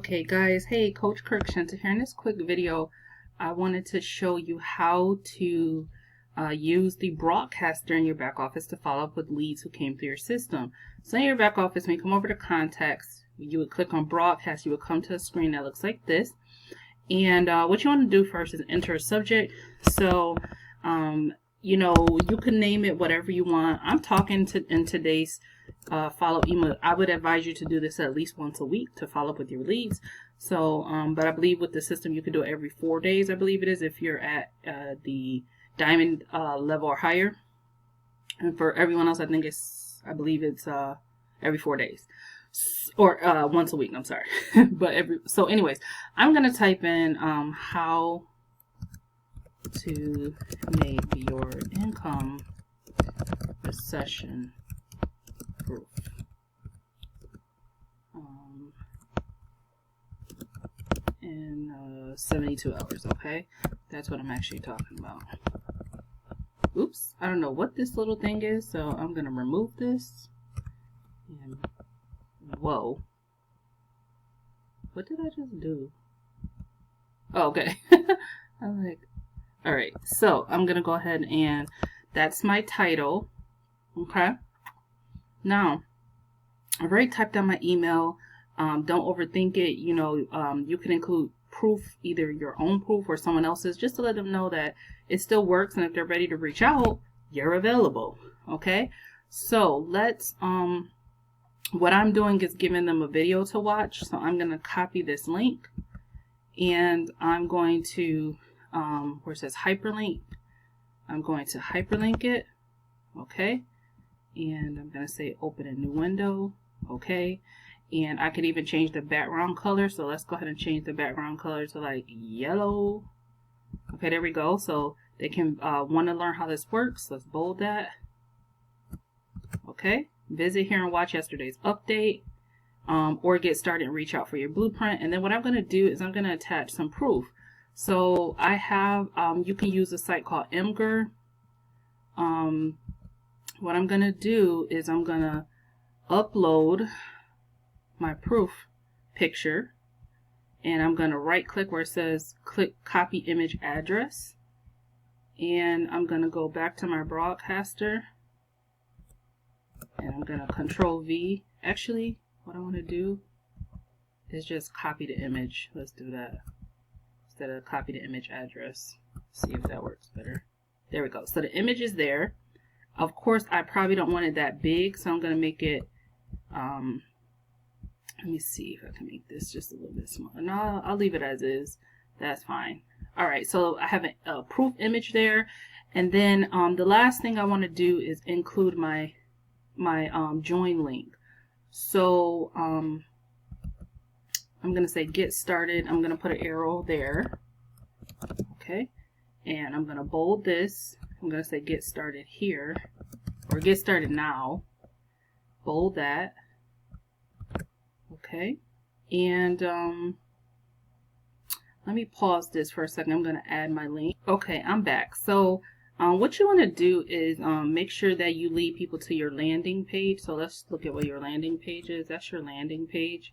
Okay guys, hey, Coach 𝐸𝐻𝐸 here. In this quick video, I wanted to show you how to use the broadcaster in your back office to follow up with leads who came through your system. So in your back office, when you come over to contacts, you would click on broadcast. You would come to a screen that looks like this. And what you want to do first is enter a subject. So, you know, you can name it whatever you want. I'm talking in today's follow-up email. I would advise you to do this at least once a week to follow up with your leads. So, but I believe with the system you can do it every 4 days. I believe it is if you're at the diamond level or higher. And for everyone else, I believe it's every 4 days. Or once a week, I'm sorry. But so anyways, I'm gonna type in how to make your income recession proof in 72 hours. Okay, that's what I'm actually talking about. Oops, I don't know what this little thing is, so I'm gonna remove this. And whoa, what did I just do? Oh, okay. I'm like, all right, so I'm gonna go ahead and that's my title. Okay, now I've already typed down my email. Don't overthink it. You know, you can include proof, either your own proof or someone else's, just to let them know that it still works, and if they're ready to reach out, you're available. Okay, so let's what I'm doing is giving them a video to watch. So I'm going to copy this link, and I'm going to where it says hyperlink, I'm going to hyperlink it. Okay, and I'm going to say open a new window. Okay, and I could even change the background color. So let's go ahead and change the background color to like yellow. Okay, there we go. So they can want to learn how this works. Let's bold that. Okay, visit here and watch yesterday's update, or get started and reach out for your blueprint. And then what I'm going to do is I'm going to attach some proof. So I have, you can use a site called 𝐒𝐻𝐻𝐸. What I'm going to do is I'm going to upload my proof picture, and I'm going to right click where it says click copy image address, and I'm going to go back to my broadcaster, and I'm going to Control V. Actually, what I want to do is just copy the image. Let's do that instead of copy the image address. See if that works better. There we go. So the image is there. Of course, I probably don't want it that big, so I'm going to make it let me see if I can make this just a little bit smaller. No, I'll leave it as is. That's fine. All right, so I have a proof image there, and then the last thing I want to do is include my join link. So I'm going to say get started. I'm going to put an arrow there. Okay, and I'm going to bold this. I'm going to say get started here, or get started now. Bold that. Okay, and let me pause this for a second. I'm going to add my link. Okay, I'm back. So what you want to do is make sure that you lead people to your landing page. So let's look at what your landing page is. That's your landing page,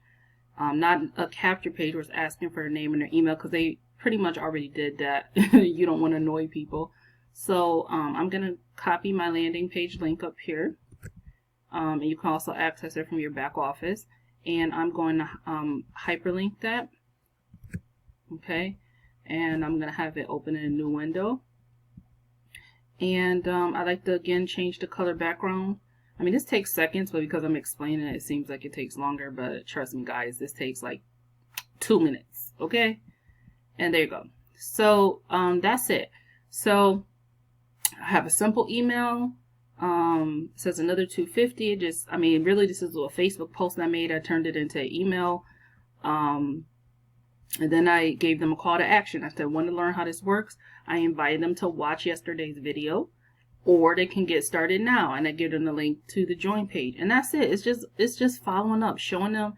not a capture page where it's asking for their name and their email, because they pretty much already did that. You don't want to annoy people. So I'm going to copy my landing page link up here, and you can also access it from your back office. And I'm going to hyperlink that. Okay, and I'm going to have it open in a new window. And I like to again change the color background. I mean, this takes seconds, but because I'm explaining it, it seems like it takes longer. But trust me, guys, this takes like 2 minutes. Okay, and there you go. So that's it. So I have a simple email. It says another 250. Just, I mean, really, this is a Facebook post I made. I turned it into an email. And then I gave them a call to action. I said, want to learn how this works? I invited them to watch yesterday's video, or they can get started now. And I give them the link to the join page. And that's it. It's just following up, showing them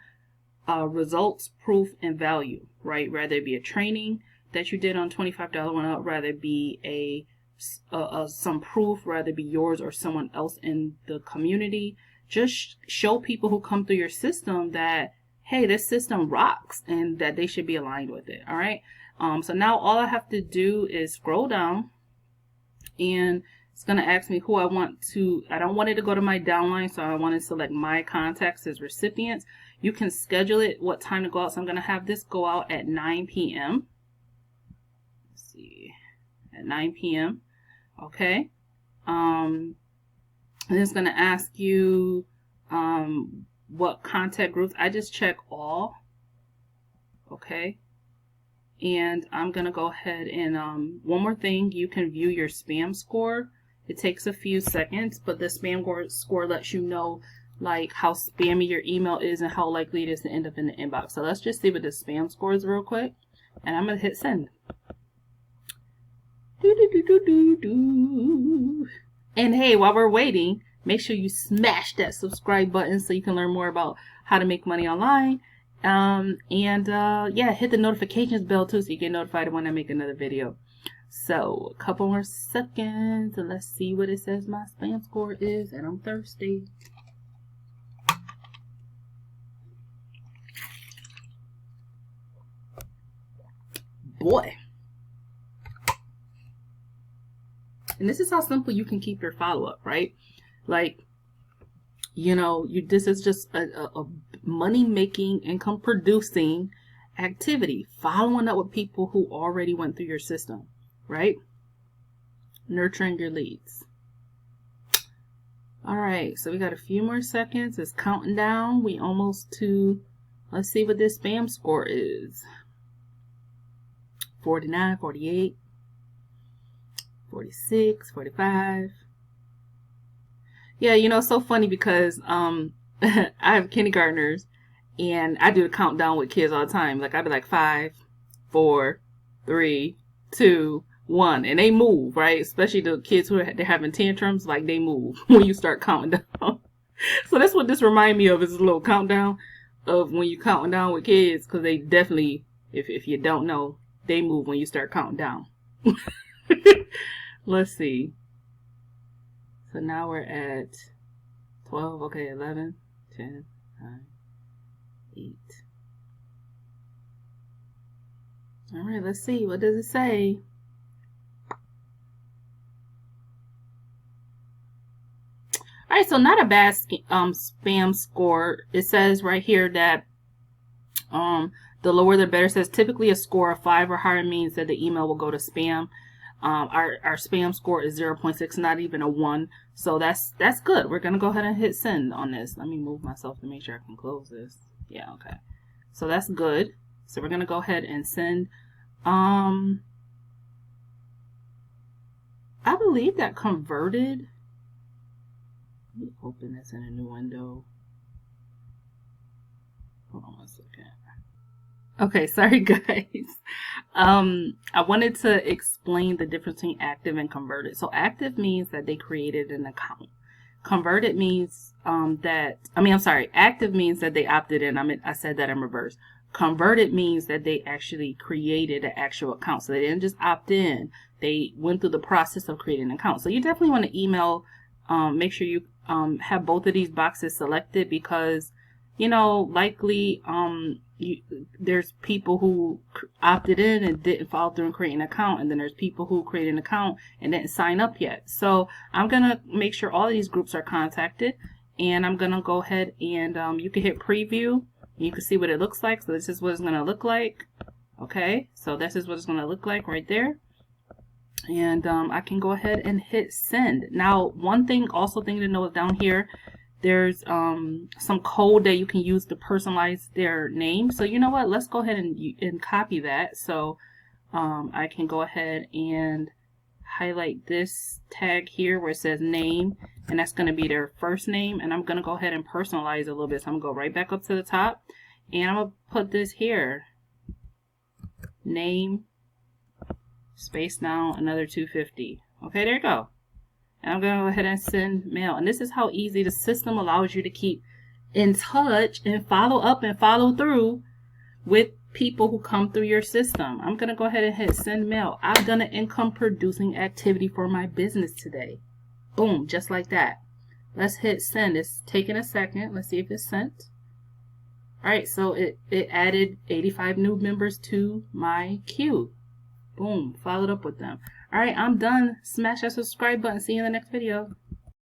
results, proof, and value, right? Rather it be a training that you did on $25 one up, rather it be some proof, rather it be yours or someone else in the community. Just show people who come through your system that hey, this system rocks and that they should be aligned with it. All right. So now all I have to do is scroll down, and it's going to ask me who I want to. I don't want it to go to my downline, so I want to select my contacts as recipients. You can schedule it what time to go out. So I'm going to have this go out at 9 p.m. Let's see, at 9 p.m. Okay. And it's going to ask you what contact groups. I just check all. Okay. And I'm going to go ahead and one more thing, you can view your spam score. It takes a few seconds, but the spam score lets you know like how spammy your email is and how likely it is to end up in the inbox. So let's just see what the spam score is real quick. And I'm going to hit send. And hey, while we're waiting, make sure you smash that subscribe button so you can learn more about how to make money online. Yeah, hit the notifications bell too so you get notified when I make another video. So a couple more seconds and let's see what it says my spam score is, and I'm thirsty. Boy. And this is how simple you can keep your follow-up, right? Like, you know, this is just a money-making, income-producing activity. Following up with people who already went through your system, right? Nurturing your leads. All right, so we got a few more seconds. It's counting down. We almost to, let's see what this spam score is. 49, 48, 46, 45. Yeah, you know, it's so funny because I have kindergartners and I do the countdown with kids all the time. Like I'd be like 5, 4, 3, 2, 1, and they move, right? Especially the kids who they're having tantrums, like they move when you start counting down. So that's what this reminds me of, is a little countdown of when you counting down with kids, because they definitely, if you don't know, they move when you start counting down. Let's see. So now we're at 12, okay, 11, 10, 9, 8. All right, let's see. What does it say? All right, so not a bad spam score. It says right here that the lower the better. It says typically a score of 5 or higher means that the email will go to spam. Our spam score is 0.6, not even a 1. So that's good. We're going to go ahead and hit send on this. Let me move myself to make sure I can close this. Yeah, okay. So that's good. So we're going to go ahead and send. I believe that converted. Let me open this in a new window. Hold on 1 second. Okay, sorry guys. I wanted to explain the difference between active and converted. So active means that they created an account. Converted means active means that they opted in. I said that in reverse. Converted means that they actually created an actual account. So they didn't just opt in. They went through the process of creating an account. So you definitely want to email, make sure you have both of these boxes selected, because, you know, likely there's people who opted in and didn't follow through and create an account, and then there's people who created an account and didn't sign up yet. So I'm gonna make sure all of these groups are contacted, and I'm gonna go ahead and you can hit preview. You can see what it looks like. So this is what it's gonna look like. Okay, so this is what it's gonna look like right there. And I can go ahead and hit send. Now, one thing to know is down here, there's some code that you can use to personalize their name. So you know what? Let's go ahead and copy that. So I can go ahead and highlight this tag here where it says name, and that's going to be their first name. And I'm going to go ahead and personalize it a little bit. So I'm going to go right back up to the top, and I'm going to put this here. Name, space now, another 250. Okay, there you go. And I'm going to go ahead and send mail. And this is how easy the system allows you to keep in touch and follow up and follow through with people who come through your system. I'm going to go ahead and hit send mail. I've done an income producing activity for my business today. Boom, just like that. Let's hit send. It's taking a second. Let's see if it's sent. All right, so it added 85 new members to my queue. Boom, followed up with them. All right, I'm done. Smash that subscribe button. See you in the next video.